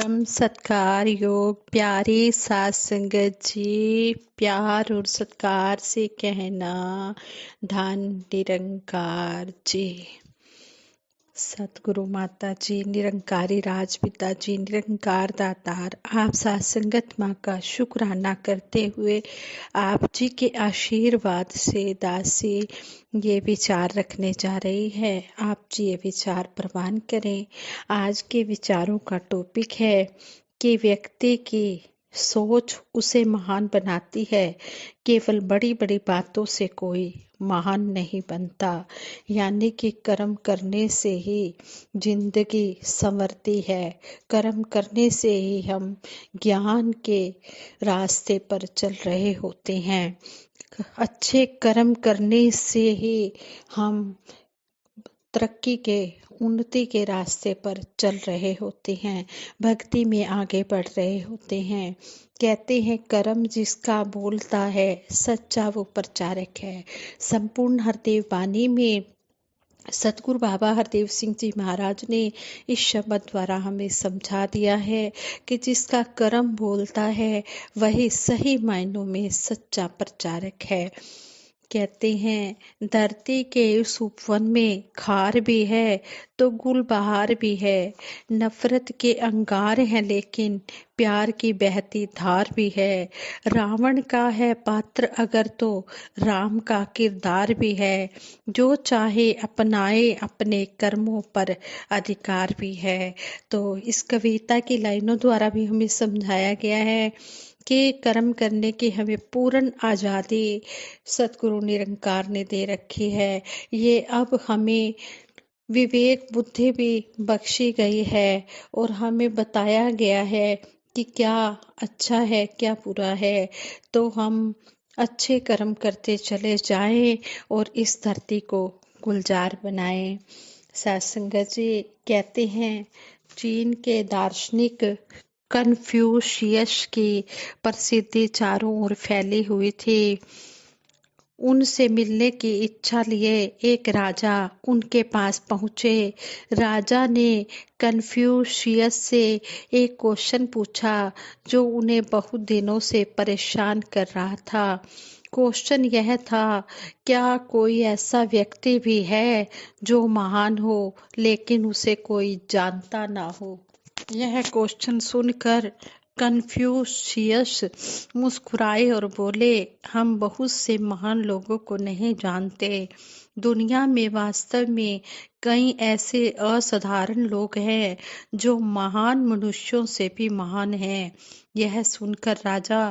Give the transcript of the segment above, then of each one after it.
परम सत्कार योग प्यारे सात संगत जी, प्यार और सत्कार से कहना धन निरंकार जी। सतगुरु माता जी, निरंकारी राजपिता जी, निरंकार दातार, आप सात संगत माँ का शुक्राना करते हुए आप जी के आशीर्वाद से दासी ये विचार रखने जा रही है। आप जी ये विचार प्रवान करें। आज के विचारों का टॉपिक है कि व्यक्ति की सोच उसे महान बनाती है, केवल बड़ी बड़ी बातों से कोई महान नहीं बनता। यानी कि कर्म करने से ही जिंदगी संवरती है, कर्म करने से ही हम ज्ञान के रास्ते पर चल रहे होते हैं। अच्छे कर्म करने से ही हम तरक्की के उन्नति के रास्ते पर चल रहे होते हैं, भक्ति में आगे बढ़ रहे होते हैं। कहते हैं कर्म जिसका बोलता है सच्चा वो प्रचारक है। संपूर्ण हरदेव वाणी में सतगुरु बाबा हरदेव सिंह जी महाराज ने इस शब्द द्वारा हमें समझा दिया है कि जिसका कर्म बोलता है वही सही मायनों में सच्चा प्रचारक है। कहते हैं धरती के उस उपवन में खार भी है तो गुलबहार भी है, नफरत के अंगार हैं लेकिन प्यार की बहती धार भी है। रावण का है पात्र अगर तो राम का किरदार भी है, जो चाहे अपनाए अपने कर्मों पर अधिकार भी है। तो इस कविता की लाइनों द्वारा भी हमें समझाया गया है कि कर्म करने की हमें पूर्ण आज़ादी सतगुरु निरंकार ने दे रखी है। ये अब हमें विवेक बुद्धि भी बख्शी गई है और हमें बताया गया है कि क्या अच्छा है क्या बुरा है। तो हम अच्छे कर्म करते चले जाएं और इस धरती को गुलजार बनाएं। सत्संगत जी कहते हैं चीन के दार्शनिक कन्फ्यूशियस की प्रसिद्धि चारों ओर फैली हुई थी। उनसे मिलने की इच्छा लिए एक राजा उनके पास पहुंचे। राजा ने कन्फ्यूशियस से एक क्वेश्चन पूछा जो उन्हें बहुत दिनों से परेशान कर रहा था। क्वेश्चन यह था, क्या कोई ऐसा व्यक्ति भी है जो महान हो लेकिन उसे कोई जानता ना हो। यह क्वेश्चन सुनकर कन्फ्यूशियस मुस्कुराए और बोले, हम बहुत से महान लोगों को नहीं जानते। दुनिया में वास्तव में कई ऐसे असाधारण लोग हैं जो महान मनुष्यों से भी महान हैं। यह सुनकर राजा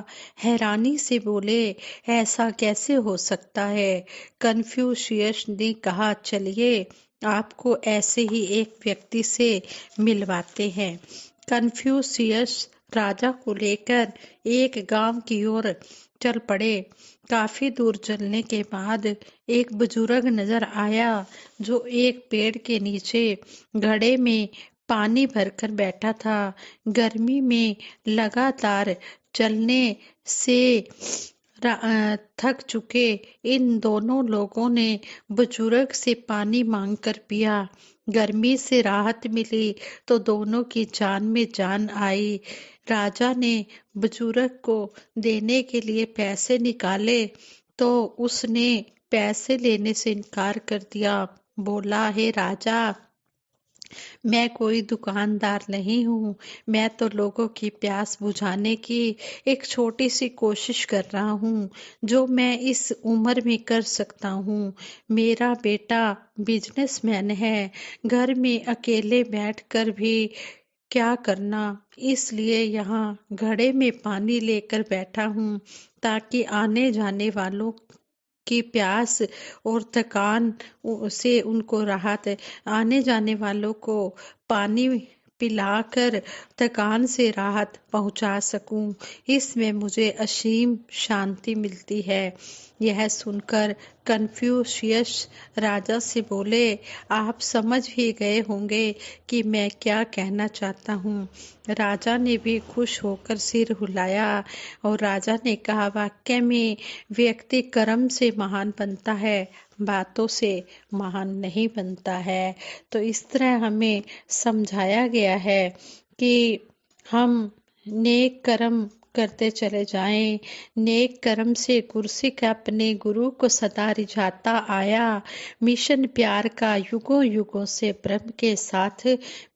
हैरानी से बोले, ऐसा कैसे हो सकता है। कन्फ्यूशियस ने कहा, चलिए आपको ऐसे ही एक व्यक्ति से मिलवाते हैं। कन्फ्यूशियस राजा को लेकर एक गांव की ओर चल पड़े। काफी दूर चलने के बाद एक बुजुर्ग नजर आया जो एक पेड़ के नीचे घड़े में पानी भरकर बैठा था। गर्मी में लगातार चलने से थक चुके इन दोनों लोगों ने बुजुर्ग से पानी मांगकर पिया। गर्मी से राहत मिली तो दोनों की जान में जान आई। राजा ने बुजुर्ग को देने के लिए पैसे निकाले तो उसने पैसे लेने से इनकार कर दिया। बोला, हे राजा, मैं कोई दुकानदार नहीं हूँ, मैं तो लोगों की प्यास बुझाने की एक छोटी सी कोशिश कर रहा हूँ जो मैं इस उम्र में कर सकता हूँ। मेरा बेटा बिजनेसमैन है, घर में अकेले बैठकर भी क्या करना, इसलिए यहाँ घड़े में पानी लेकर बैठा हूँ ताकि आने जाने वालों की प्यास और थकान से उनको राहत, आने जाने वालों को पानी पिलाकर थकान से राहत पहुंचा सकूं। इसमें मुझे असीम शांति मिलती है। यह सुनकर कन्फ्यूशियस राजा से बोले, आप समझ भी गए होंगे कि मैं क्या कहना चाहता हूँ। राजा ने भी खुश होकर सिर हिलाया और राजा ने कहा, वाकई में व्यक्ति कर्म से महान बनता है, बातों से महान नहीं बनता है। तो इस तरह हमें समझाया गया है कि हम नेक कर्म करते चले जाएं। नेक कर्म से गुरसिख अपने गुरु को सदा रिझाता आया। मिशन प्यार का युगों युगों से ब्रह्म के साथ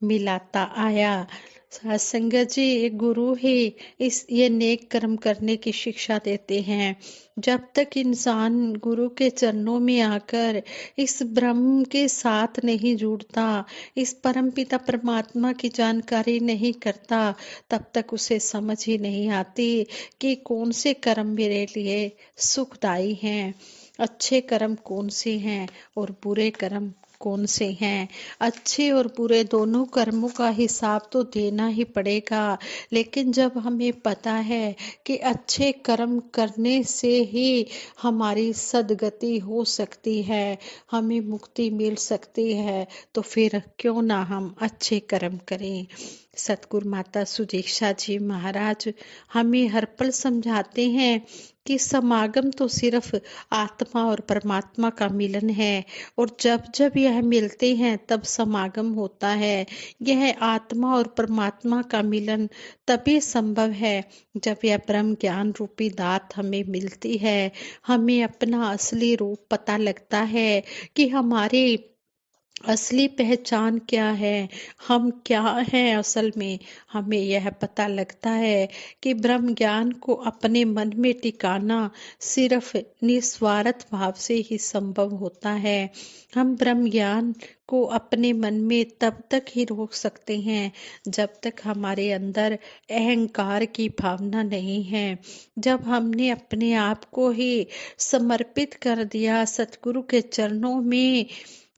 मिलाता आया। साथ संगत जी, ये गुरु ही ये नेक कर्म करने की शिक्षा देते हैं। जब तक इंसान गुरु के चरणों में आकर इस ब्रह्म के साथ नहीं जुड़ता, इस परमपिता परमात्मा की जानकारी नहीं करता, तब तक उसे समझ ही नहीं आती कि कौन से कर्म मेरे लिए सुखदायी हैं, अच्छे कर्म कौन से हैं और बुरे कर्म कौन से हैं। अच्छे और बुरे दोनों कर्मों का हिसाब तो देना ही पड़ेगा, लेकिन जब हमें पता है कि अच्छे कर्म करने से ही हमारी सदगति हो सकती है, हमें मुक्ति मिल सकती है, तो फिर क्यों ना हम अच्छे कर्म करें। सतगुरु माता सुदीक्षा जी महाराज हमें हर पल समझाते हैं कि समागम तो सिर्फ आत्मा और परमात्मा का मिलन है, और जब जब यह मिलते हैं तब समागम होता है। यह आत्मा और परमात्मा का मिलन तभी संभव है जब यह ब्रह्म ज्ञान रूपी दात हमें मिलती है। हमें अपना असली रूप पता लगता है कि हमारे असली पहचान क्या है, हम क्या हैं असल में। हमें यह पता लगता है कि ब्रह्म ज्ञान को अपने मन में टिकाना सिर्फ निस्वार्थ भाव से ही संभव होता है। हम ब्रह्म ज्ञान को अपने मन में तब तक ही रोक सकते हैं जब तक हमारे अंदर अहंकार की भावना नहीं है। जब हमने अपने आप को ही समर्पित कर दिया सतगुरु के चरणों में,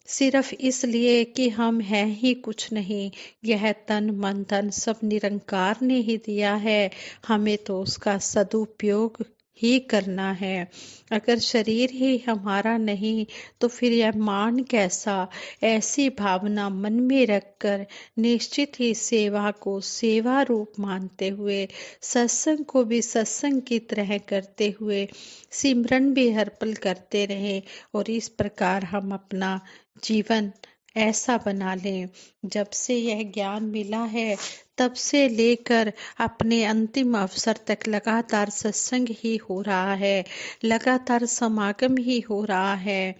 सिर्फ इसलिए कि हम हैं ही कुछ नहीं, यह तन मन धन सब निरंकार ने ही दिया है, हमें तो उसका सदुपयोग ही करना है। अगर शरीर ही हमारा नहीं तो फिर यह मान कैसा। ऐसी भावना मन में रखकर निश्चित ही सेवा को सेवा रूप मानते हुए, सत्संग को भी सत्संग की तरह करते हुए, सिमरन भी हर पल करते रहें, और इस प्रकार हम अपना जीवन ऐसा बना लें। जब से यह ज्ञान मिला है तब से लेकर अपने अंतिम अवसर तक लगातार सत्संग ही हो रहा है, लगातार समागम ही हो रहा है।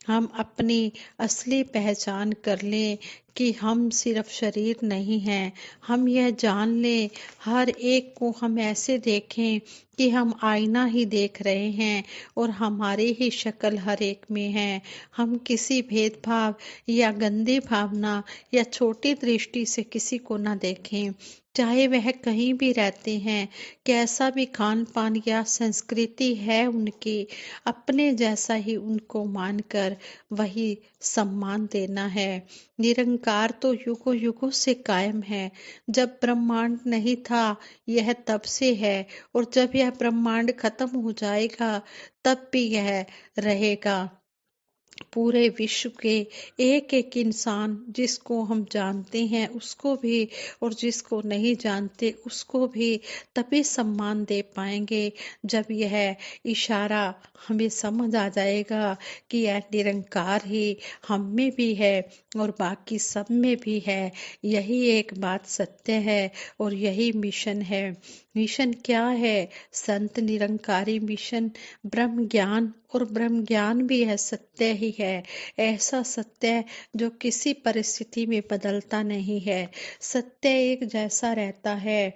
हम अपनी असली पहचान कर लें कि हम सिर्फ शरीर नहीं हैं। हम यह जान लें, हर एक को हम ऐसे देखें कि हम आईना ही देख रहे हैं और हमारी ही शक्ल हर एक में है। हम किसी भेदभाव या गंदी भावना या छोटी दृष्टि से किसी को ना देखें, चाहे वह कहीं भी रहते हैं, कैसा भी खान पान या संस्कृति है उनकी, अपने जैसा ही उनको मानकर वही सम्मान देना है। निरंकार तो युगों युगों से कायम है। जब ब्रह्मांड नहीं था यह तब से है, और जब यह ब्रह्मांड खत्म हो जाएगा तब भी यह रहेगा। पूरे विश्व के एक एक इंसान, जिसको हम जानते हैं उसको भी और जिसको नहीं जानते उसको भी तभी सम्मान दे पाएंगे जब यह इशारा हमें समझ आ जाएगा कि यह निरंकार ही हम में भी है और बाकी सब में भी है। यही एक बात सत्य है और यही मिशन है। मिशन क्या है? संत निरंकारी मिशन ब्रह्म ज्ञान, और ब्रह्म ज्ञान भी है सत्य ही है। ऐसा सत्य जो किसी परिस्थिति में बदलता नहीं है। सत्य एक जैसा रहता है,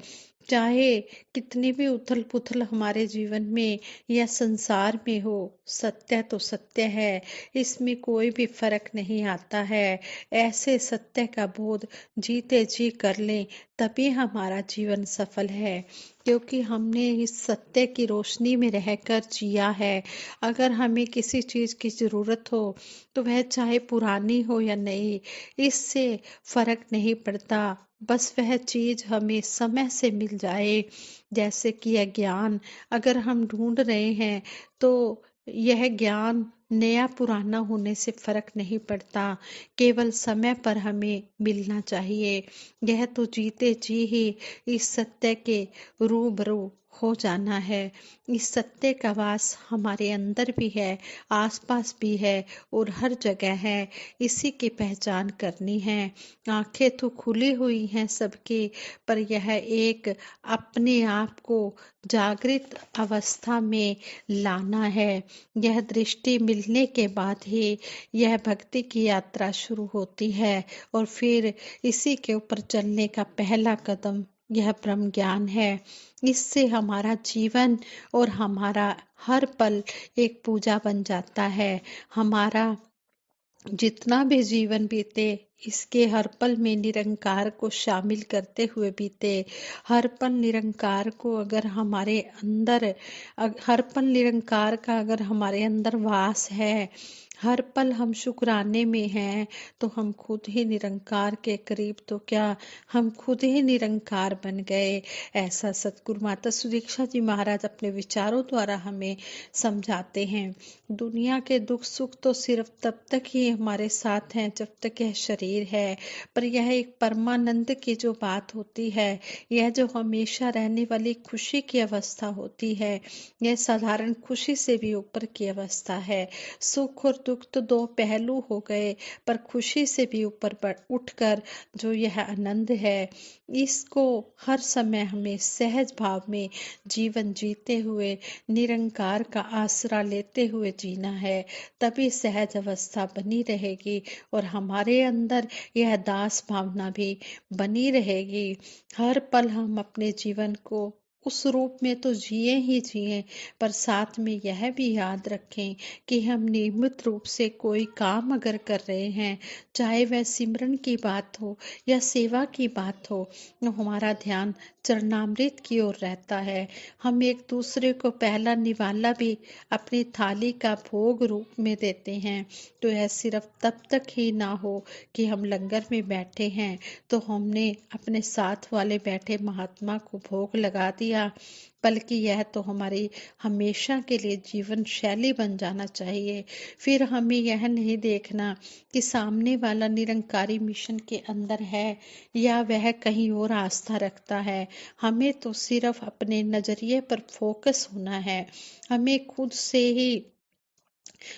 चाहे कितनी भी उथल पुथल हमारे जीवन में या संसार में हो, सत्य तो सत्य है, इसमें कोई भी फर्क नहीं आता है। ऐसे सत्य का बोध जीते जी कर लें तभी हमारा जीवन सफल है, क्योंकि हमने इस सत्य की रोशनी में रहकर जिया है। अगर हमें किसी चीज़ की ज़रूरत हो तो वह चाहे पुरानी हो या नई, इससे फर्क नहीं पड़ता, बस वह चीज़ हमें समय से मिल जाए। जैसे कि यह ज्ञान अगर हम ढूंढ रहे हैं तो यह ज्ञान नया पुराना होने से फर्क नहीं पड़ता, केवल समय पर हमें मिलना चाहिए। यह तो जीते जी ही इस सत्य के रूबरू हो जाना है। इस सत्य का वास हमारे अंदर भी है, आसपास भी है और हर जगह है। इसी की पहचान करनी है। आंखें तो खुली हुई हैं सबकी, पर यह एक अपने आप को जागृत अवस्था में लाना है। यह दृष्टि मिलने के बाद ही यह भक्ति की यात्रा शुरू होती है और फिर इसी के ऊपर चलने का पहला कदम यह ब्रह्म ज्ञान है। इससे हमारा जीवन और हमारा हर पल एक पूजा बन जाता है। हमारा जितना भी जीवन बीते इसके हर पल में निरंकार को शामिल करते हुए बीते। हर पल निरंकार को अगर हमारे अंदर हर पल निरंकार का अगर हमारे अंदर वास है, हर पल हम शुक्राने में हैं, तो हम खुद ही निरंकार के करीब तो क्या, हम खुद ही निरंकार बन गए। ऐसा सतगुरु माता सुदीक्षा जी महाराज अपने विचारों द्वारा हमें समझाते हैं। दुनिया के दुख सुख तो सिर्फ तब तक ही हमारे साथ हैं जब तक यह शरीर है, पर यह एक परमानंद की जो बात होती है, यह जो हमेशा रहने वाली खुशी की अवस्था होती है, यह साधारण खुशी से भी ऊपर की अवस्था है। सुख और दुख तो दो पहलू हो गए, पर खुशी से भी ऊपर उठकर जो यह आनंद है, इसको हर समय हमें सहज भाव में जीवन जीते हुए निरंकार का आसरा लेते हुए जीना है। तभी सहज अवस्था बनी रहेगी और हमारे अंदर यह दास भावना भी बनी रहेगी। हर पल हम अपने जीवन को उस रूप में तो जिए ही जिए, पर साथ में यह भी याद रखें कि हम नियमित रूप से कोई काम अगर कर रहे हैं, चाहे वह सिमरन की बात हो या सेवा की बात हो, तो हमारा ध्यान चरणामृत की ओर रहता है। हम एक दूसरे को पहला निवाला भी अपनी थाली का भोग रूप में देते हैं, तो यह सिर्फ तब तक ही ना हो कि हम लंगर में बैठे हैं तो हमने अपने साथ वाले बैठे महात्मा को भोग लगा दिया, बल्कि यह तो हमारी हमेशा के लिए जीवन शैली बन जाना चाहिए। फिर हमें यह नहीं देखना कि सामने वाला निरंकारी मिशन के अंदर है या वह कहीं और आस्था रखता है। हमें तो सिर्फ अपने नजरिए पर फोकस होना है। हमें खुद से ही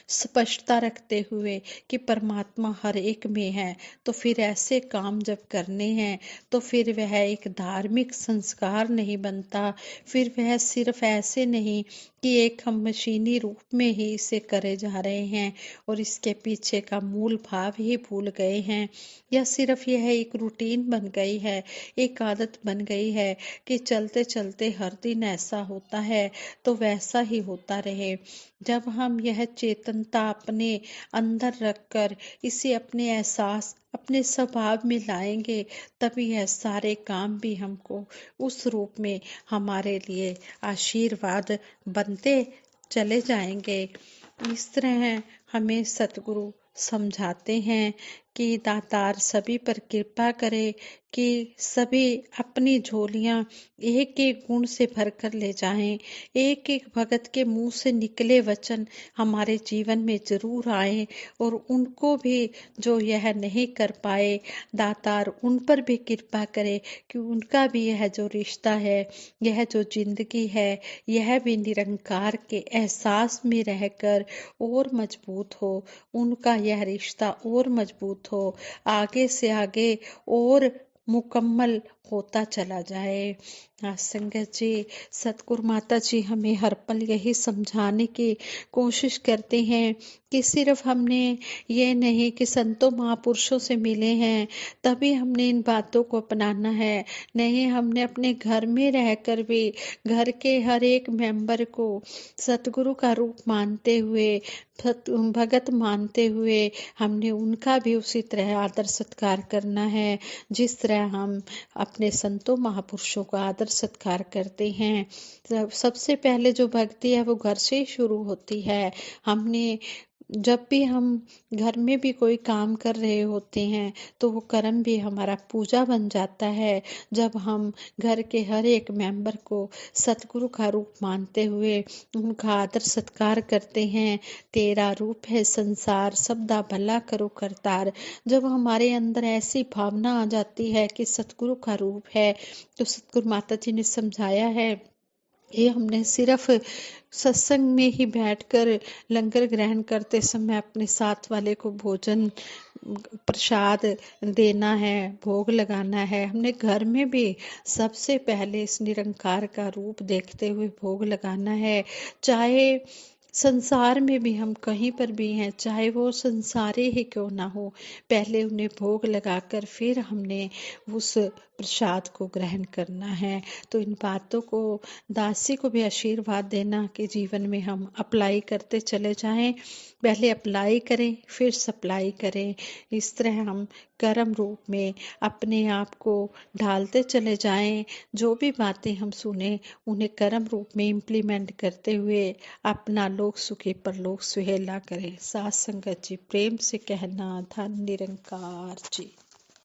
स्पष्टता रखते हुए कि परमात्मा हर एक में है, तो फिर ऐसे काम जब करने हैं तो फिर वह एक धार्मिक संस्कार नहीं बनता। फिर वह सिर्फ ऐसे नहीं कि एक हम मशीनी रूप में ही इसे करे जा रहे हैं और इसके पीछे का मूल भाव ही भूल गए हैं, या सिर्फ यह एक रूटीन बन गई है, एक आदत बन गई है कि चलते चलते हर दिन ऐसा होता है तो वैसा ही होता रहे। जब हम यह चेतनता अपने अंदर रखकर इसे अपने एहसास अपने स्वभाव में लाएंगे, तभी यह सारे काम भी हमको उस रूप में हमारे लिए आशीर्वाद बनते चले जाएंगे। इस तरह हमें सतगुरु समझाते हैं कि दातार सभी पर कृपा करे कि सभी अपनी झोलियां एक एक गुण से भरकर ले जाएं। एक एक भगत के मुंह से निकले वचन हमारे जीवन में जरूर आए और उनको भी जो यह नहीं कर पाए, दातार उन पर भी कृपा करे कि उनका भी यह जो रिश्ता है, यह जो जिंदगी है, यह भी निरंकार के एहसास में रहकर और मजबूत हो। उनका यह रिश्ता और मजबूत हो, आगे से आगे और मुकम्मल होता चला जाए। हाँ संगत जी, सतगुरु माता जी हमें हर पल यही समझाने की कोशिश करते हैं कि सिर्फ हमने ये नहीं कि संतों महापुरुषों से मिले हैं तभी हमने इन बातों को अपनाना है। नहीं, हमने अपने घर में रहकर भी घर के हर एक मेंबर को सतगुरु का रूप मानते हुए, भगत मानते हुए, हमने उनका भी उसी तरह आदर सत्कार करना है जिस तरह हम अपने संतों महापुरुषों का आदर सत्कार करते हैं। सबसे पहले जो भक्ति है वो घर से ही शुरू होती है। हमने जब भी हम घर में भी कोई काम कर रहे होते हैं तो वो कर्म भी हमारा पूजा बन जाता है। जब हम घर के हर एक मेंबर को सतगुरु का रूप मानते हुए उनका आदर सत्कार करते हैं। तेरा रूप है संसार सबदा भला करो करतार। जब हमारे अंदर ऐसी भावना आ जाती है कि सतगुरु का रूप है, तो सतगुरु माता जी ने समझाया है, ये हमने सिर्फ सत्संग में ही बैठकर लंगर ग्रहण करते समय अपने साथ वाले को भोजन प्रसाद देना है, भोग लगाना है। हमने घर में भी सबसे पहले इस निरंकार का रूप देखते हुए भोग लगाना है। चाहे संसार में भी हम कहीं पर भी हैं, चाहे वो संसारी ही क्यों ना हो, पहले उन्हें भोग लगाकर फिर हमने उस प्रसाद को ग्रहण करना है। तो इन बातों को दासी को भी आशीर्वाद देना कि जीवन में हम अप्लाई करते चले जाएं। पहले अप्लाई करें फिर सप्लाई करें। इस तरह हम कर्म रूप में अपने आप को ढालते चले जाएं। जो भी बातें हम सुने उन्हें कर्म रूप में इम्प्लीमेंट करते हुए अपना लोक सुखी परलोक सुहेला करें। साथ संगत जी प्रेम से कहना धन निरंकार जी।